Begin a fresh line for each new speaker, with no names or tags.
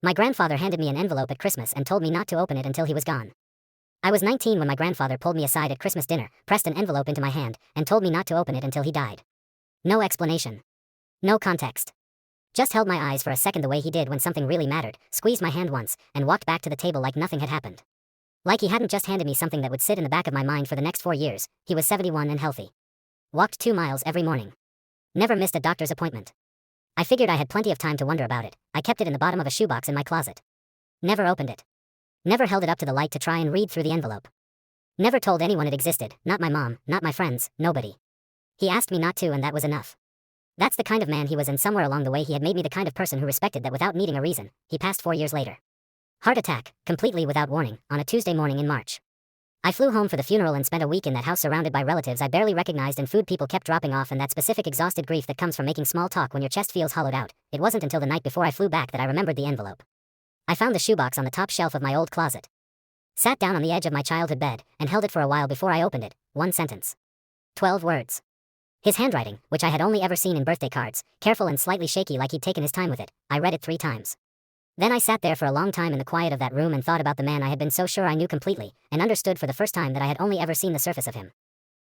My grandfather handed me an envelope at Christmas and told me not to open it until he was gone. I was 19 when my grandfather pulled me aside at Christmas dinner, pressed an envelope into my hand, and told me not to open it until he died. No explanation. No context. Just held my eyes for a second the way he did when something really mattered, squeezed my hand once, and walked back to the table like nothing had happened. Like he hadn't just handed me something that would sit in the back of my mind for the next 4 years. He was 71 and healthy. Walked 2 miles every morning. Never missed a doctor's appointment. I figured I had plenty of time to wonder about it. I kept it in the bottom of a shoebox in my closet. Never opened it. Never held it up to the light to try and read through the envelope. Never told anyone it existed, not my mom, not my friends, nobody. He asked me not to, and that was enough. That's the kind of man he was, and somewhere along the way he had made me the kind of person who respected that without needing a reason. He passed 4 years later. Heart attack, completely without warning, on a Tuesday morning in March. I flew home for the funeral and spent a week in that house surrounded by relatives I barely recognized, and food people kept dropping off, and that specific exhausted grief that comes from making small talk when your chest feels hollowed out. It wasn't until the night before I flew back that I remembered the envelope. I found the shoebox on the top shelf of my old closet. Sat down on the edge of my childhood bed, and held it for a while before I opened it. 1 sentence. 12 words. His handwriting, which I had only ever seen in birthday cards, careful and slightly shaky like he'd taken his time with it. I read it 3 times. Then I sat there for a long time in the quiet of that room and thought about the man I had been so sure I knew completely, and understood for the first time that I had only ever seen the surface of him.